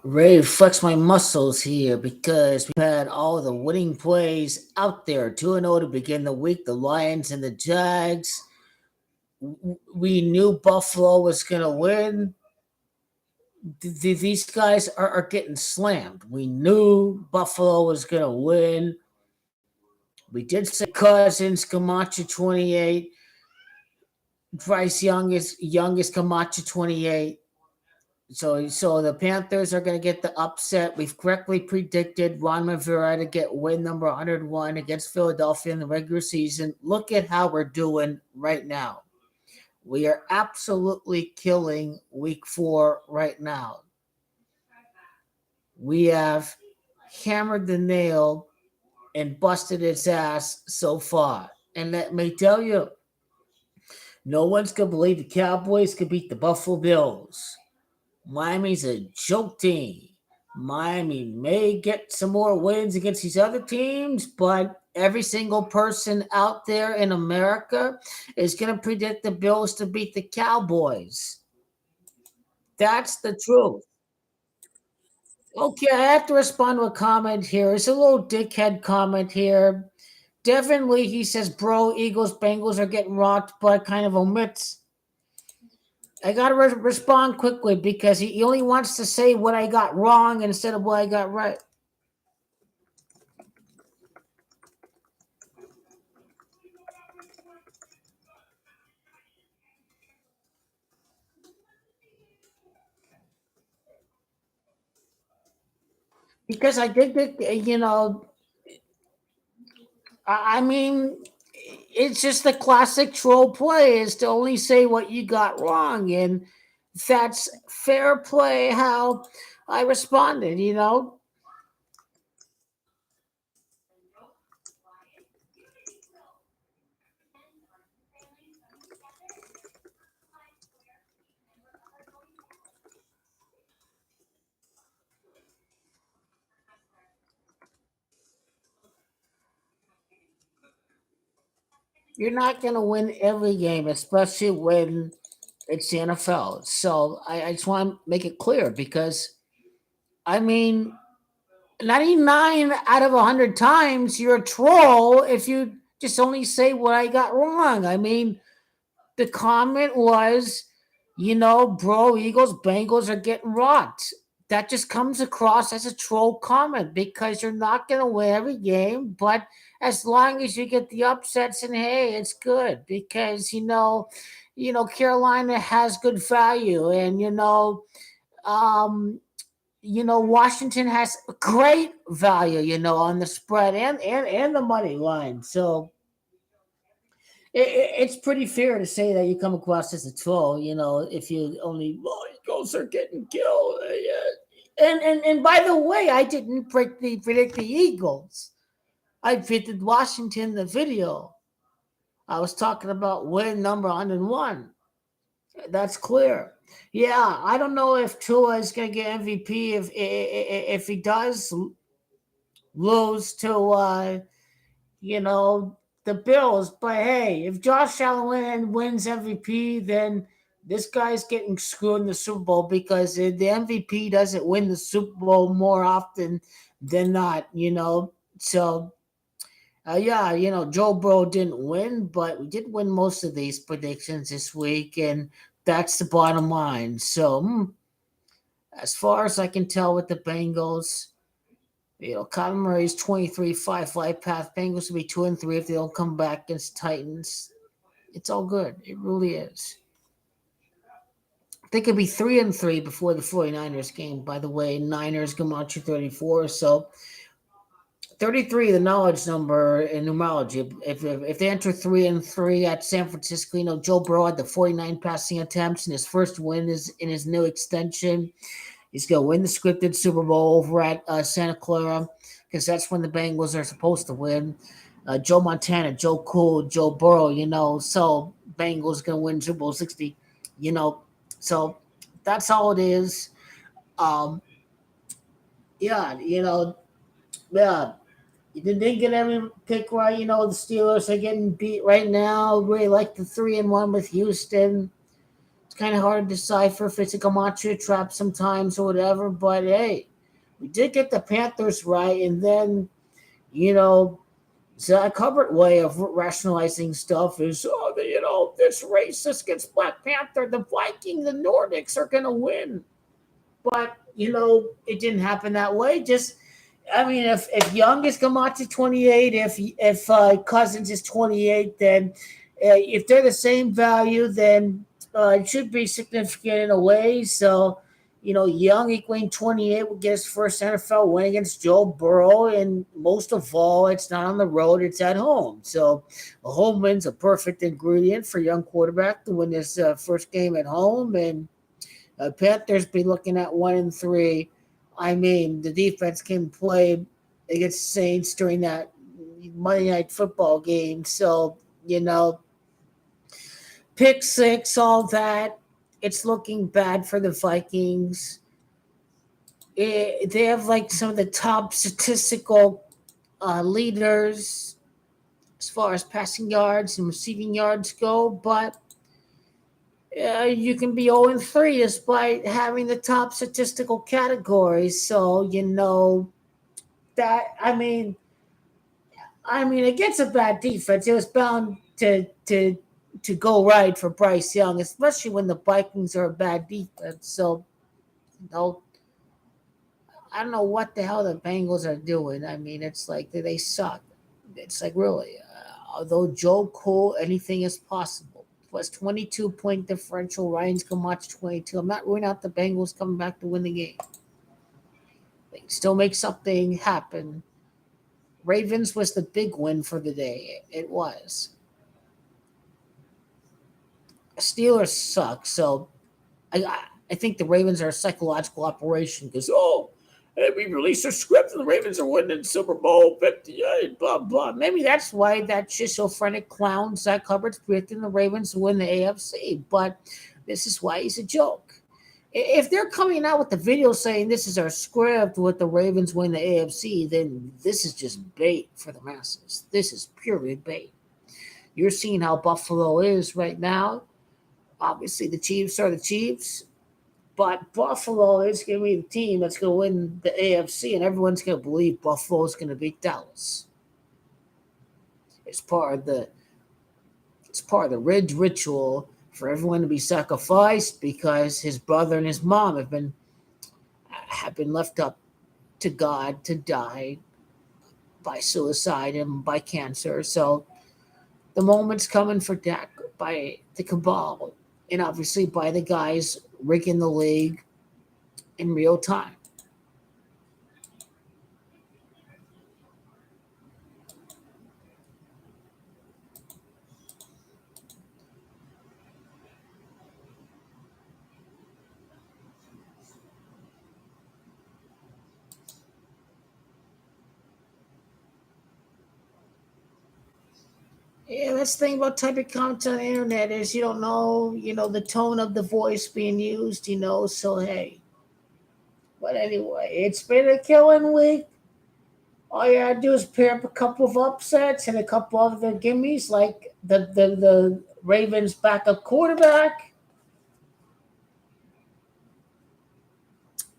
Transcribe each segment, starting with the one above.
Ready to flex my muscles here because we've had all the winning plays out there. 2-0 to begin the week. The Lions and the Jags. We knew Buffalo was going to win. These guys are getting slammed. We knew Buffalo was going to win. We did say Cousins, Camacho 28, Bryce youngest Camacho 28. So the Panthers are going to get the upset. We've correctly predicted Ron Rivera to get win number 101 against Philadelphia in the regular season. Look at how we're doing right now. We are absolutely killing week 4 right now. We have hammered the nail and busted its ass so far. And let me tell you, no one's going to believe the Cowboys could beat the Buffalo Bills. Miami's a joke team. Miami may get some more wins against these other teams, but every single person out there in America is going to predict the Bills to beat the Cowboys. That's the truth. Okay, I have to respond to a comment here. It's a little dickhead comment here. Devin Lee, he says, bro, Eagles, Bengals are getting rocked, but kind of omits. I got to respond quickly because he only wants to say what I got wrong instead of what I got right. Because I think that, I mean, it's just the classic troll play is to only say what you got wrong. And that's fair play how I responded. You're not going to win every game, especially when it's the NFL. So I just want to make it clear because, I mean, 99 out of 100 times you're a troll if you just only say what I got wrong. I mean, the comment was, bro, Eagles, Bengals are getting rocked. That just comes across as a troll comment because you're not going to win every game, but as long as you get the upsets, and hey, it's good because Carolina has good value, and um, Washington has great value, on the spread and the money line. So it's pretty fair to say that you come across as a troll, if you only Eagles are getting killed. Yeah. And by the way, I didn't predict the Eagles. I predicted Washington in the video. I was talking about win number 101. That's clear. Yeah, I don't know if Tua is going to get MVP if he does lose to you know the Bills. But hey, if Josh Allen wins MVP, then this guy's getting screwed in the Super Bowl because the MVP doesn't win the Super Bowl more often than not. So yeah, Joe Burrow didn't win, but we did win most of these predictions this week, and that's the bottom line. So, as far as I can tell with the Bengals, Kyler Murray's 23-5 flight path. Bengals will be 2-3 if they don't come back against Titans. It's all good. It really is. They could be 3-3 before the 49ers game. By the way, Niners come out to 34. So 33, the knowledge number in numerology. If they enter 3-3 at San Francisco, Joe Burrow had the 49 passing attempts, and his first win is in his new extension. He's going to win the scripted Super Bowl over at Santa Clara because that's when the Bengals are supposed to win. Joe Montana, Joe Cool, Joe Burrow, so Bengals going to win Super Bowl 60, So that's all it is. Yeah, yeah. You didn't get every pick right. The Steelers are getting beat right now. Really like the 3-1 with Houston. kind of hard to decipher if it's a gematria trap sometimes or whatever. But hey, we did get the Panthers right, and then you know Zach Hubbard way of rationalizing stuff is, this racist against Black Panther, the Viking, the Nordics are gonna win. But it didn't happen that way. Just, I mean, if Young is Gamache 28, if Cousins is 28, then if they're the same value, then it should be significant in a way. So, Young equaling 28 will get his first NFL win against Joe Burrow, and most of all, it's not on the road; it's at home. So, a home win's a perfect ingredient for a young quarterback to win his first game at home, and Panthers be looking at 1-3. I mean, the defense can play against Saints during that Monday Night Football game. So, pick six, all that. It's looking bad for the Vikings. They have like some of the top statistical leaders as far as passing yards and receiving yards go, but you can be 0-3 despite having the top statistical categories. So that against a bad defense, it was bound to go right for Bryce Young, especially when the Vikings are a bad defense. So I don't know what the hell the Bengals are doing. I mean, it's like they suck. It's like really, although Joe Cole, anything is possible. Plus 22-point differential. Ryan's gonna watch 22. I'm not ruling out the Bengals coming back to win the game. They can still make something happen. Ravens was the big win for the day. It was. Steelers suck. So I think the Ravens are a psychological operation because hey, we released our script and the Ravens are winning Super Bowl 58, blah, blah. Maybe that's why that schizophrenic clown Zach Hubbard's predicting the Ravens to win the AFC. But this is why he's a joke. If they're coming out with the video saying this is our script with the Ravens win the AFC, then this is just bait for the masses. This is purely bait. You're seeing how Buffalo is right now. Obviously, the Chiefs are the Chiefs. But Buffalo is going to be the team that's going to win the AFC, and everyone's going to believe Buffalo is going to beat Dallas. It's part of the Ridge ritual for everyone to be sacrificed because his brother and his mom have been left up to God to die by suicide and by cancer. So the moment's coming for Dak by the cabal, and obviously by the guys rigging the league in real time. Yeah, that's the thing about typing content on the internet is you don't know, the tone of the voice being used, so hey. But anyway, it's been a killing week. All you gotta do is pair up a couple of upsets and a couple of the gimmies, like the Ravens backup quarterback.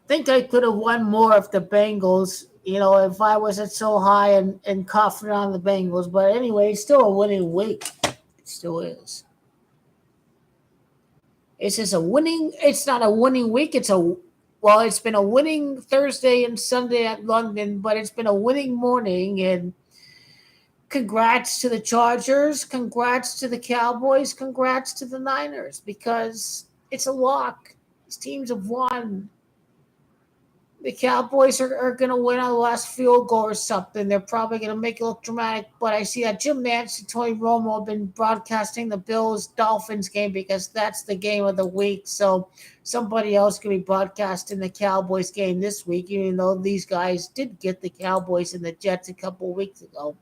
Think I could have won more if the Bengals, if I wasn't so high and confident on the Bengals. But anyway, it's still a winning week. It still is. It's not a winning week. It's been a winning Thursday and Sunday at London, but it's been a winning morning. And congrats to the Chargers. Congrats to the Cowboys. Congrats to the Niners because it's a lock. These teams have won. The Cowboys are going to win on the last field goal or something. They're probably going to make it look dramatic. But I see that Jim Nantz and Tony Romo have been broadcasting the Bills-Dolphins game because that's the game of the week. So somebody else could be broadcasting the Cowboys game this week, even though these guys did get the Cowboys and the Jets a couple weeks ago.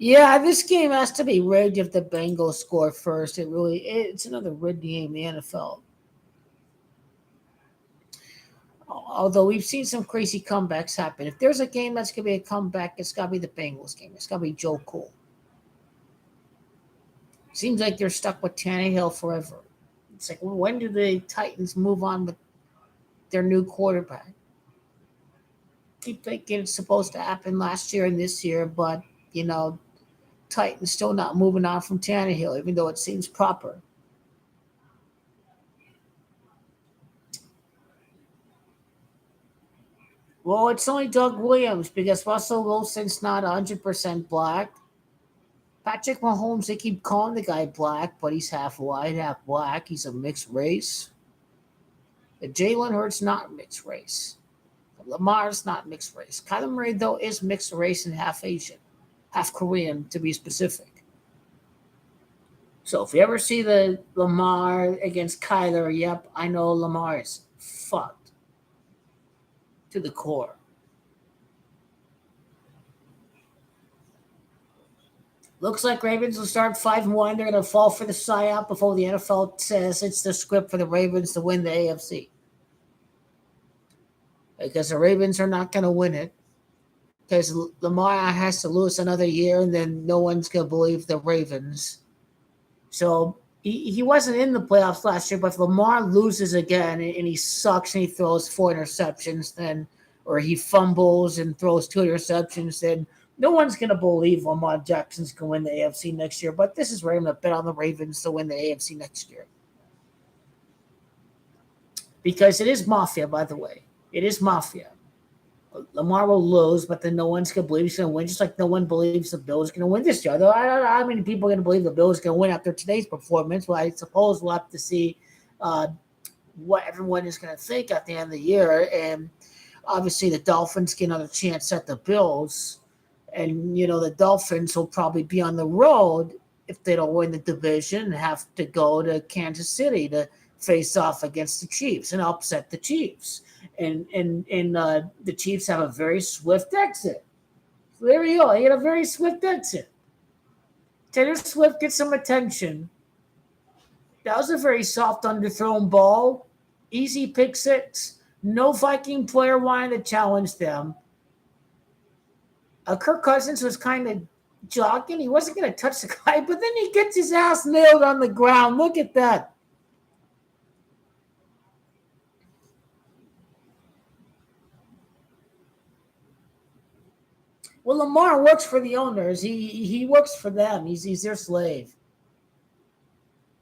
Yeah, this game has to be rigged if the Bengals score first. It's another rigged game in the NFL. Although we've seen some crazy comebacks happen. If there's a game that's going to be a comeback, it's got to be the Bengals game. It's got to be Joe Cool. Seems like they're stuck with Tannehill forever. It's like, when do the Titans move on with their new quarterback? Keep thinking it's supposed to happen last year and this year, but, Titans still not moving on from Tannehill, even though it seems proper. Well, it's only Doug Williams because Russell Wilson's not 100% black. Patrick Mahomes, they keep calling the guy black, but he's half white, half black. He's a mixed race. Jalen Hurts not mixed race. Lamar's not mixed race. Kyler Murray, though, is mixed race and half Asian, half Korean, to be specific. So if you ever see the Lamar against Kyler, yep, I know Lamar is fucked to the core. Looks like Ravens will start 5-1. They're going to fall for the psyop before the NFL says it's the script for the Ravens to win the AFC. Because the Ravens are not going to win it. Because Lamar has to lose another year, and then no one's going to believe the Ravens. So he wasn't in the playoffs last year, but if Lamar loses again and he sucks and he throws 4 interceptions, or he fumbles and throws 2 interceptions, then no one's going to believe Lamar Jackson's going to win the AFC next year. But this is where I'm going to bet on the Ravens to win the AFC next year. Because it is Mafia, by the way. It is Mafia. Lamar will lose, but then no one's going to believe he's going to win, just like no one believes the Bills are going to win this year. Though I don't know how many people are going to believe the Bills are going to win after today's performance. Well, I suppose we'll have to see what everyone is going to think at the end of the year. And obviously the Dolphins get another chance at the Bills. And, the Dolphins will probably be on the road if they don't win the division and have to go to Kansas City to face off against the Chiefs and upset the Chiefs. And the Chiefs have a very swift exit. So there you go. They get a very swift exit. Taylor Swift gets some attention. That was a very soft underthrown ball. Easy pick six. No Viking player wanted to challenge them. Kirk Cousins was kind of jogging. He wasn't going to touch the guy, but then he gets his ass nailed on the ground. Look at that. Well, Lamar works for the owners. He works for them. He's their slave.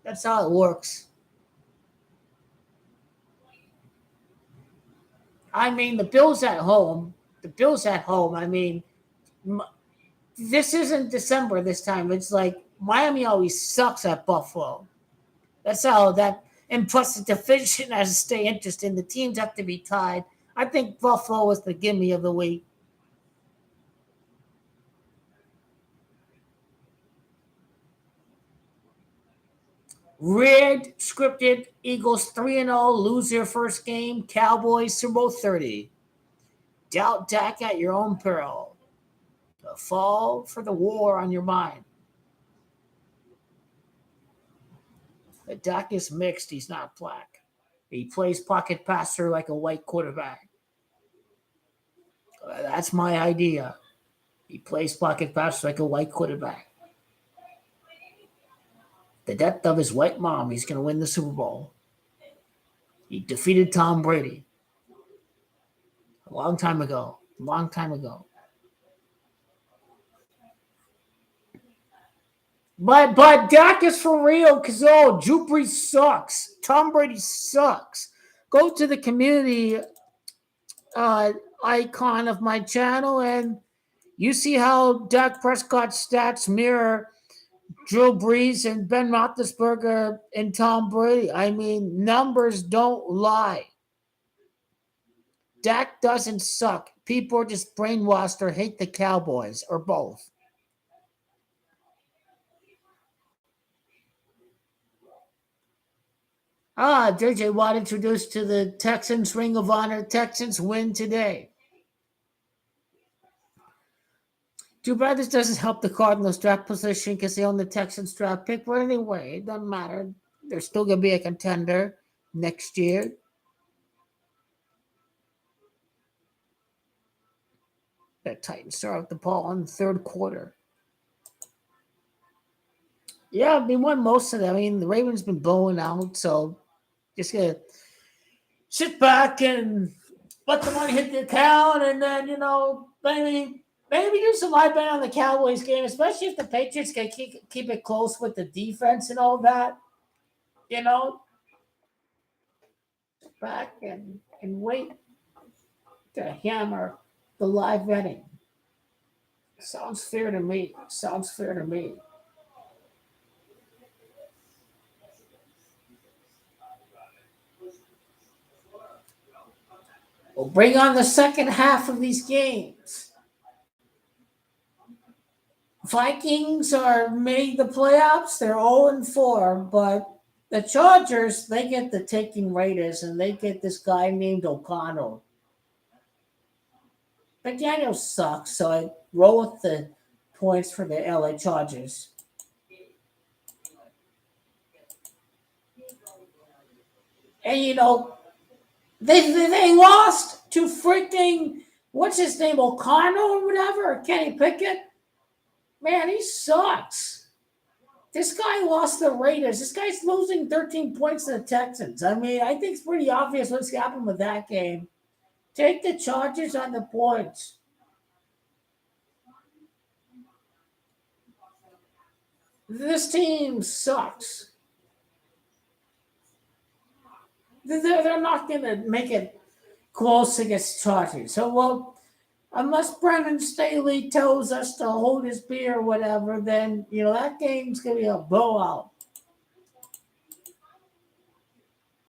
That's how it works. I mean, the Bills at home. I mean, this isn't December this time. It's like Miami always sucks at Buffalo. That's how that. And plus, the division has to stay interesting. The teams have to be tied. I think Buffalo was the gimme of the week. Rigged, scripted, Eagles 3-0, lose their first game. Cowboys Super Bowl 30. Doubt Dak at your own peril. A fall for the war on your mind. The Dak is mixed. He's not black. He plays pocket passer like a white quarterback. That's my idea. He plays pocket passer like a white quarterback. The death of his white mom, he's going to win the Super Bowl. He defeated Tom Brady a long time ago. But Dak is for real because, Drew Brees sucks. Tom Brady sucks. Go to the community icon of my channel and you see how Dak Prescott's stats mirror Drew Brees and Ben Roethlisberger and Tom Brady. I mean, numbers don't lie. Dak doesn't suck. People are just brainwashed or hate the Cowboys or both. JJ Watt introduced to the Texans Ring of Honor. Texans win today. Too bad this doesn't help the Cardinals draft position because they own the Texans draft pick. But anyway, it doesn't matter. They're still going to be a contender next year. Titans start out the ball in the third quarter. Yeah, they won most of them. I mean, the Ravens been blowing out, so just gonna sit back and let the money hit the account, and then maybe do some live bet on the Cowboys game, especially if the Patriots can keep it close with the defense and all that. Sit back and wait to hammer the live betting. Sounds fair to me. We'll bring on the second half of these games. Vikings are made the playoffs. They're 0-4, but the Chargers, they get the taking Raiders, and they get this guy named O'Connell. McDaniel sucks, so I roll with the points for the LA Chargers. And they lost to freaking what's his name, O'Connell or whatever, Kenny Pickett. Man, he sucks. This guy lost the Raiders. This guy's losing 13 points to the Texans. I mean, I think it's pretty obvious what's happened with that game. Take the Chargers on the points. This team sucks. They're not going to make it close against Chargers. So, well, unless Brendan Staley tells us to hold his beer or whatever, then, that game's going to be a blowout.